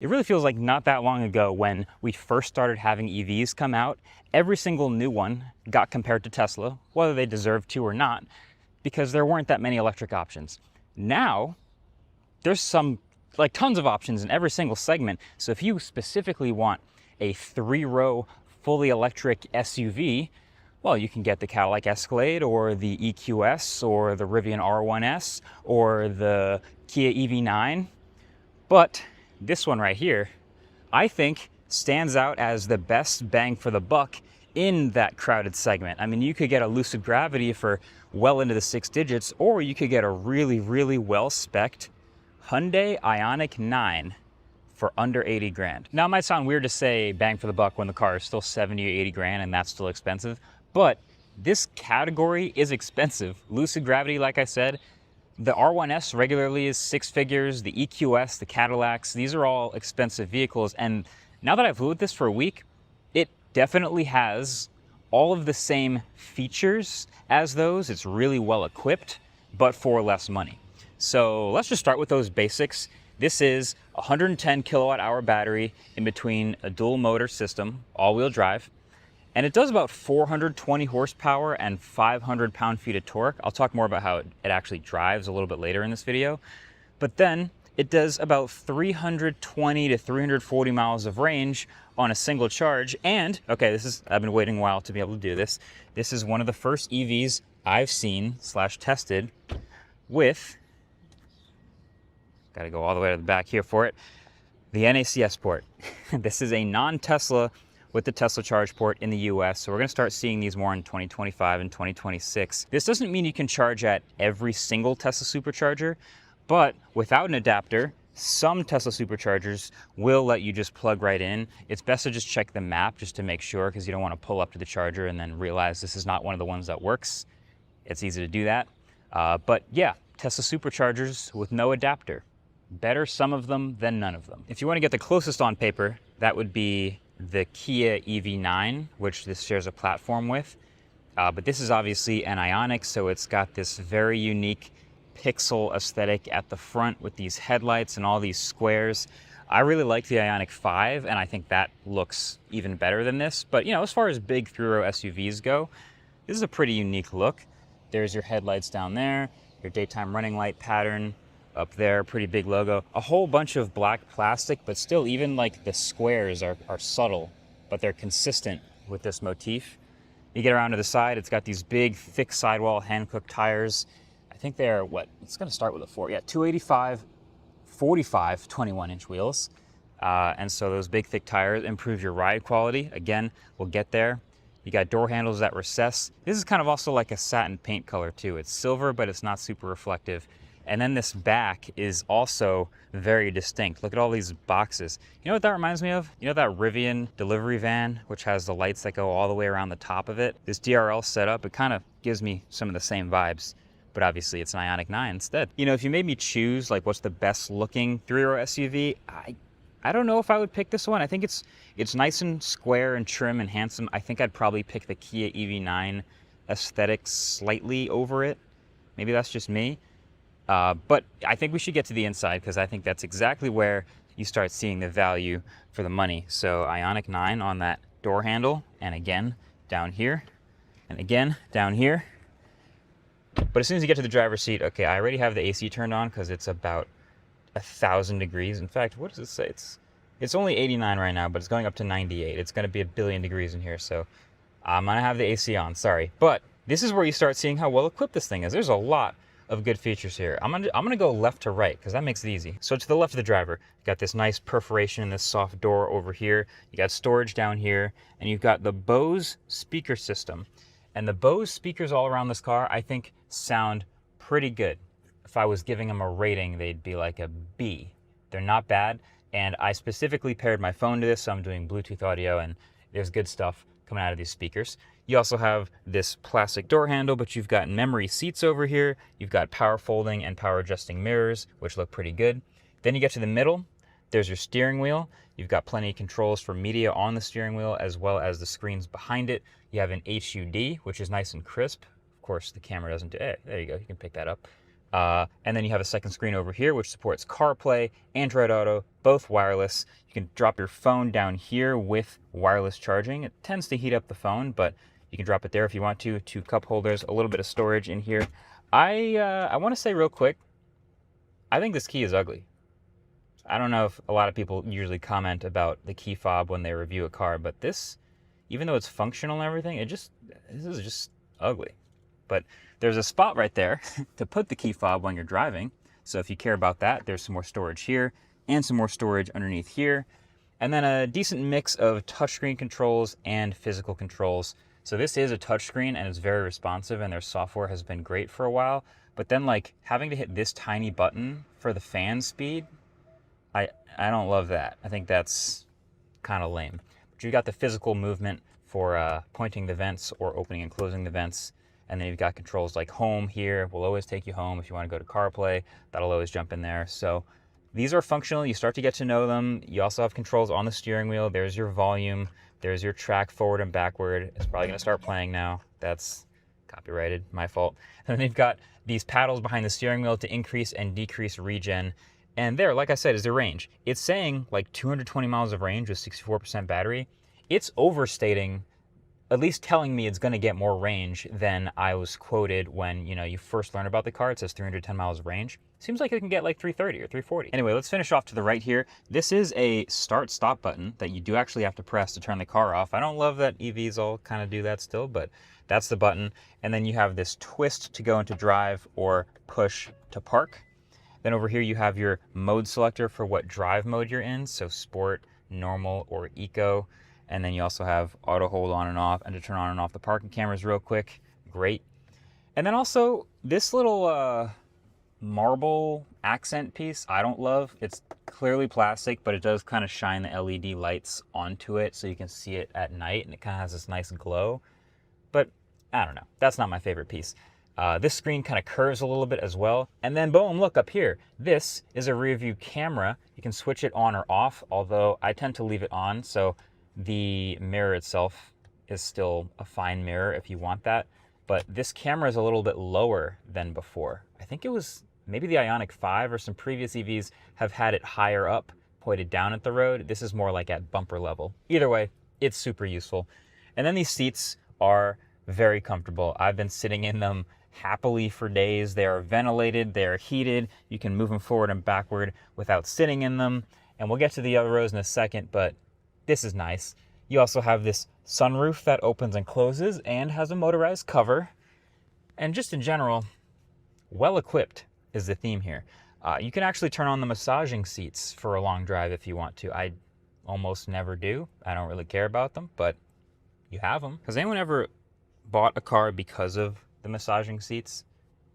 It really feels like not that long ago when we first started having EVs come out, every single new one got compared to Tesla, whether they deserved to or not, because there weren't that many electric options. Now, there's tons of options in every single segment. So if you specifically want a 3-row fully electric SUV, well, you can get the Cadillac Escalade or the EQS or the Rivian R1S or the Kia EV9. But this one right here, I think stands out as the best bang for the buck in that crowded segment. I mean, you could get a Lucid Gravity for well into the 6 digits, or you could get a really, really well-spec'd Hyundai Ioniq 9 for under 80 grand. Now, it might sound weird to say bang for the buck when the car is still 70 or 80 grand and that's still expensive, but this category is expensive. Lucid Gravity, like I said, the R1S regularly is 6 figures, the EQS, the Cadillacs, these are all expensive vehicles. And now that I've lived with this for a week, it definitely has all of the same features as those. It's really well equipped, but for less money. So let's just start with those basics. This is a 110 kilowatt hour battery in between a dual motor system, all-wheel drive. And it does about 420 horsepower and 500 pound-feet of torque. I'll talk more about how it actually drives a little bit later in this video. But then it does about 320 to 340 miles of range on a single charge. And, okay, I've been waiting a while to be able to do this. This is one of the first EVs I've seen / tested with, gotta go all the way to the back here for it, the NACS port. This is a non-Tesla with the Tesla charge port in the US. So we're gonna start seeing these more in 2025 and 2026. This doesn't mean you can charge at every single Tesla supercharger, but without an adapter, some Tesla superchargers will let you just plug right in. It's best to just check the map just to make sure, because you don't want to pull up to the charger and then realize this is not one of the ones that works. It's easy to do that. But yeah, Tesla superchargers with no adapter. Better some of them than none of them. If you want to get the closest on paper, that would be the Kia EV9, which this shares a platform with. But this is obviously an Ioniq, so it's got this very unique pixel aesthetic at the front with these headlights and all these squares. I really like the Ioniq 5, and I think that looks even better than this. But you know, as far as big 3-row SUVs go, this is a pretty unique look. There's your headlights down there, your daytime running light pattern up there, pretty big logo. A whole bunch of black plastic, but still even like the squares are subtle, but they're consistent with this motif. You get around to the side, it's got these big, thick sidewall Hankook tires. I think they're, it's gonna start with a 285, 45, 21-inch wheels. And so those big, thick tires improve your ride quality. Again, we'll get there. You got door handles that recess. This is kind of also like a satin paint color too. It's silver, but it's not super reflective. And then this back is also very distinct. Look at all these boxes. You know what that reminds me of? You know that Rivian delivery van, which has the lights that go all the way around the top of it? This DRL setup, it kind of gives me some of the same vibes, but obviously it's an Ioniq 9 instead. You know, if you made me choose like what's the best looking 3-row SUV, I don't know if I would pick this one. I think it's nice and square and trim and handsome. I think I'd probably pick the Kia EV9 aesthetic slightly over it. Maybe that's just me. But I think we should get to the inside, because I think that's exactly where you start seeing the value for the money. So Ioniq 9 on that door handle, and again down here, and again down here. But as soon as you get to the driver's seat, okay, I already have the AC turned on because it's about 1,000 degrees. In fact, what does it say? It's only 89 right now, but it's going up to 98. It's going to be 1 billion degrees in here, so I'm going to have the AC on, sorry. But this is where you start seeing how well equipped this thing is. There's a lot of good features here. I'm gonna go left to right, because that makes it easy. So to the left of the driver, you got this nice perforation in this soft door over here. You got storage down here, and you've got the Bose speaker system. And the Bose speakers all around this car, I think, sound pretty good. If I was giving them a rating, they'd be like a B. They're not bad, and I specifically paired my phone to this, so I'm doing Bluetooth audio, and there's good stuff coming out of these speakers. You also have this plastic door handle, but you've got memory seats over here. You've got power folding and power adjusting mirrors, which look pretty good. Then you get to the middle, there's your steering wheel. You've got plenty of controls for media on the steering wheel, as well as the screens behind it. You have an HUD, which is nice and crisp. Of course, the camera doesn't do it. There you go, you can pick that up. And then you have a second screen over here, which supports CarPlay, Android Auto, both wireless. You can drop your phone down here with wireless charging. It tends to heat up the phone, but you can drop it there if you want to. 2 cup holders, a little bit of storage in here. I want to say real quick, I think this key is ugly. I don't know if a lot of people usually comment about the key fob when they review a car, but this, even though it's functional and everything, this is just ugly. But there's a spot right there to put the key fob when you're driving. So if you care about that, there's some more storage here and some more storage underneath here. And then a decent mix of touchscreen controls and physical controls. So this is a touchscreen and it's very responsive, and their software has been great for a while. But then like having to hit this tiny button for the fan speed, I don't love that. I think that's kind of lame. But you've got the physical movement for pointing the vents or opening and closing the vents. And then you've got controls like home here. Will always take you home. If you want to go to CarPlay, that'll always jump in there. So these are functional. You start to get to know them. You also have controls on the steering wheel. There's your volume. There's your track forward and backward. It's probably going to start playing now. That's copyrighted, my fault. And then they've got these paddles behind the steering wheel to increase and decrease regen. And there, like I said, is the range. It's saying like 220 miles of range with 64% battery. It's overstating, at least telling me it's going to get more range than I was quoted when, you first learn about the car. It says 310 miles of range. Seems like it can get like 330 or 340. Anyway, let's finish off to the right here. This is a start-stop button that you do actually have to press to turn the car off. I don't love that EVs all kind of do that still, but that's the button. And then you have this twist to go into drive or push to park. Then over here you have your mode selector for what drive mode you're in, so sport, normal, or eco. And then you also have auto hold on and off, and to turn on and off the parking cameras real quick. Great. And then also this little marble accent piece I don't love. It's clearly plastic, but it does kind of shine the LED lights onto it so you can see it at night, and it kind of has this nice glow. But I don't know. That's not my favorite piece. This screen kind of curves a little bit as well. And then boom, look up here. This is a rear view camera. You can switch it on or off, although I tend to leave it on. So the mirror itself is still a fine mirror if you want that. But this camera is a little bit lower than before. I think it was maybe the Ioniq 5 or some previous EVs have had it higher up, pointed down at the road. This is more like at bumper level. Either way, it's super useful. And then these seats are very comfortable. I've been sitting in them happily for days. They are ventilated, they are heated. You can move them forward and backward without sitting in them. And we'll get to the other rows in a second, but this is nice. You also have this sunroof that opens and closes and has a motorized cover. And just in general, well equipped is the theme here. You can actually turn on the massaging seats for a long drive if you want to. I almost never do. I don't really care about them, but you have them. Has anyone ever bought a car because of the massaging seats?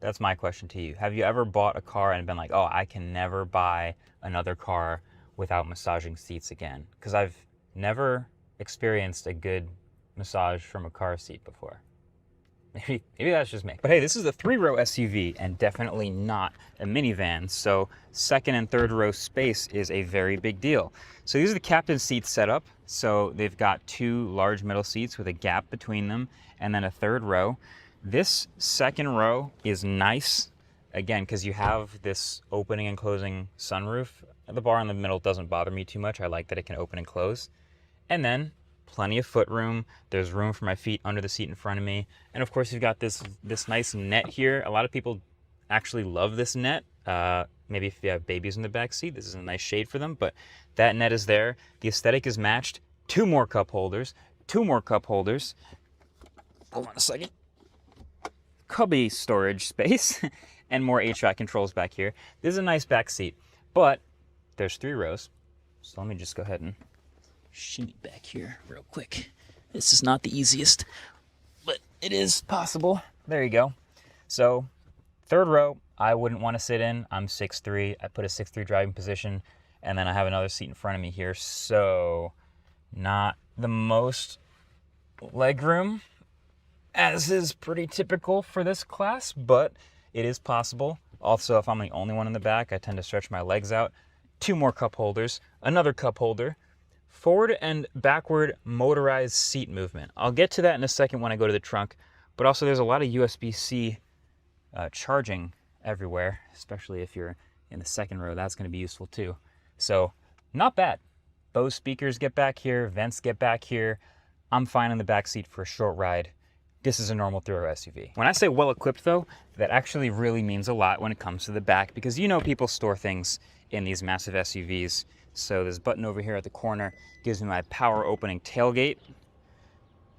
That's my question to you. Have you ever bought a car and been like, oh, I can never buy another car without massaging seats again? Because I've never experienced a good massage from a car seat before. Maybe that's just me. But hey, this is a 3-row SUV and definitely not a minivan. So second and third row space is a very big deal. So these are the captain seats set up. So they've got 2 large middle seats with a gap between them and then a third row. This second row is nice, again, because you have this opening and closing sunroof. The bar in the middle doesn't bother me too much. I like that it can open and close. And then plenty of foot room. There's room for my feet under the seat in front of me. And of course, you've got this nice net here. A lot of people actually love this net. Maybe if you have babies in the back seat, this is a nice shade for them, but that net is there. The aesthetic is matched. 2 more cup holders, 2 more cup holders. Hold on a second. Cubby storage space and more HVAC controls back here. This is a nice back seat, but there's 3 rows. So let me just go ahead and shimmy back here real quick. This is not the easiest, but it is possible. There you go. So third row, I wouldn't want to sit in. I'm 6'3". I put a 6'3" driving position, and then I have another seat in front of me here. So not the most leg room, as is pretty typical for this class, but it is possible. Also, if I'm the only one in the back, I tend to stretch my legs out. 2 more cup holders, another cup holder, forward and backward motorized seat movement. I'll get to that in a second when I go to the trunk, but also there's a lot of USB-C charging everywhere, especially if you're in the second row. That's going to be useful too. So not bad. Bose speakers get back here, vents get back here. I'm fine in the back seat for a short ride. This is a normal three-row SUV. When I say well-equipped though, that actually really means a lot when it comes to the back, because you know people store things in these massive SUVs. So this button over here at the corner gives me my power opening tailgate,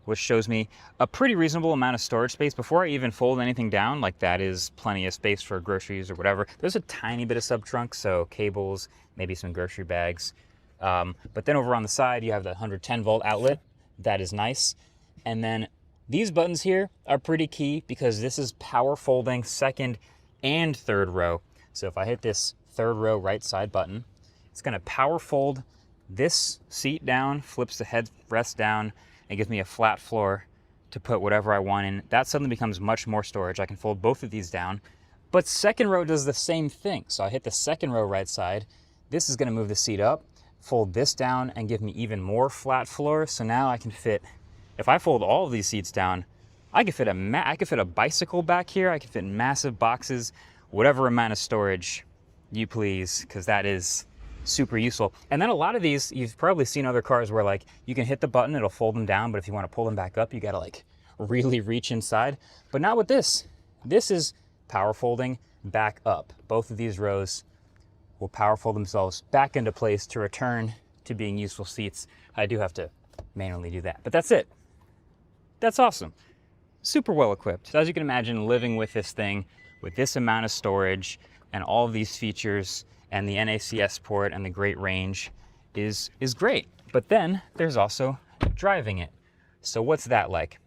which shows me a pretty reasonable amount of storage space before I even fold anything down. Like, that is plenty of space for groceries or whatever. There's a tiny bit of sub-trunk, so cables, maybe some grocery bags. But then over on the side, you have the 110 volt outlet. That is nice. And then these buttons here are pretty key because this is power folding second and third row. So if I hit this third row right side button, it's gonna power fold this seat down, flips the headrest down, and gives me a flat floor to put whatever I want in. That suddenly becomes much more storage. I can fold both of these down. But second row does the same thing. So I hit the second row right side. This is gonna move the seat up, fold this down, and give me even more flat floor. So now I can fit, if I fold all of these seats down, I could fit a bicycle back here. I could fit massive boxes, whatever amount of storage you please, because that is super useful. And then a lot of these, you've probably seen other cars where like you can hit the button, it'll fold them down, but if you want to pull them back up, you gotta like really reach inside. But not with this. This is power folding back up. Both of these rows will power fold themselves back into place to return to being useful seats. I do have to manually do that, but that's it. That's awesome. Super well equipped. So as you can imagine, living with this thing, with this amount of storage and all of these features, and the NACS port and the great range is great. But then there's also driving it. So what's that like?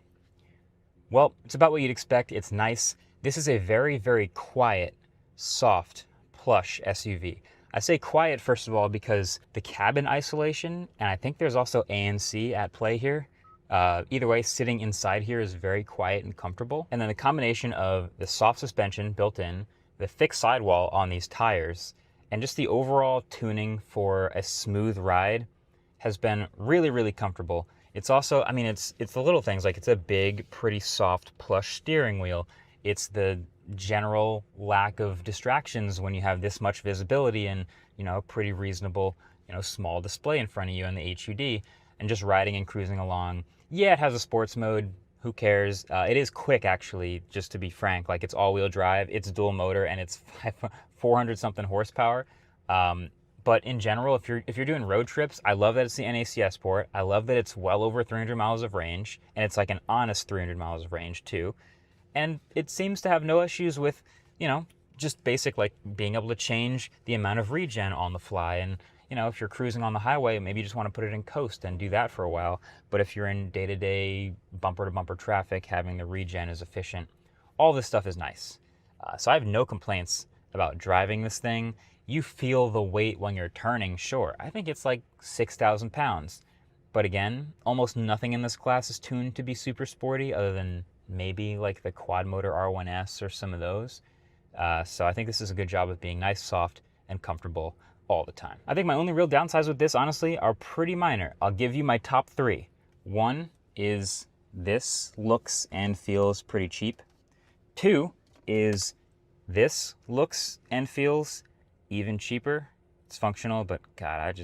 Well, it's about what you'd expect. It's nice. This is a very, very quiet, soft, plush SUV. I say quiet, first of all, because the cabin isolation, and I think there's also ANC at play here. Either way, sitting inside here is very quiet and comfortable. And then the combination of the soft suspension built in, the thick sidewall on these tires, and just the overall tuning for a smooth ride has been really, really comfortable. It's also, I mean, it's the little things, like it's a big, pretty soft, plush steering wheel. It's the general lack of distractions when you have this much visibility and, you know, a pretty reasonable, you know, small display in front of you in the HUD, and just riding and cruising along. Yeah, it has a sports mode. Who cares? It is quick, actually, just to be frank. Like, it's all-wheel drive, it's dual motor, and it's 400-something horsepower. But in general, if you're doing road trips, I love that it's the NACS port. I love that it's well over 300 miles of range, and it's like an honest 300 miles of range, too. And it seems to have no issues with, you know, just basic, like, being able to change the amount of regen on the fly. And, you know, if you're cruising on the highway, maybe you just want to put it in coast and do that for a while. But if you're in day-to-day bumper-to-bumper traffic, having the regen is efficient. All this stuff is nice. So I have no complaints about driving this thing. You feel the weight when you're turning, sure. I think it's like 6,000 pounds. But again, almost nothing in this class is tuned to be super sporty other than maybe like the quad motor R1S or some of those. So I think this is a good job of being nice, soft, and comfortable all the time. I think my only real downsides with this, honestly, are pretty minor. I'll give you my top three. One is this looks and feels pretty cheap. Two is this looks and feels even cheaper. It's functional, but God,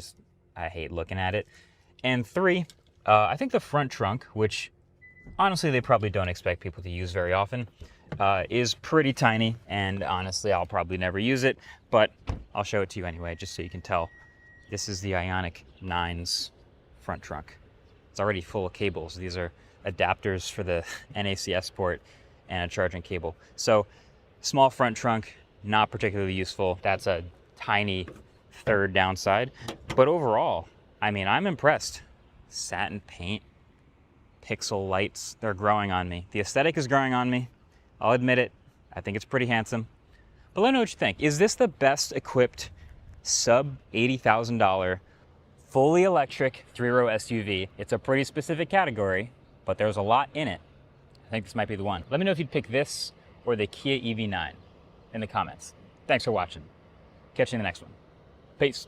I hate looking at it. And three, I think the front trunk, which honestly they probably don't expect people to use very often, is pretty tiny, and honestly I'll probably never use it, but I'll show it to you anyway just so you can tell. This is the Ioniq 9's front trunk. It's already full of cables. These are adapters for the NACS port and a charging cable. So small front trunk, not particularly useful. That's a tiny third downside, but overall, I mean, I'm impressed. Satin paint, pixel lights, they're growing on me. The aesthetic is growing on me. I'll admit it. I think it's pretty handsome. But let me know what you think. Is this the best equipped sub $80,000 fully electric three-row SUV? It's a pretty specific category, but there's a lot in it. I think this might be the one. Let me know if you'd pick this or the Kia EV9 in the comments. Thanks for watching. Catch you in the next one. Peace.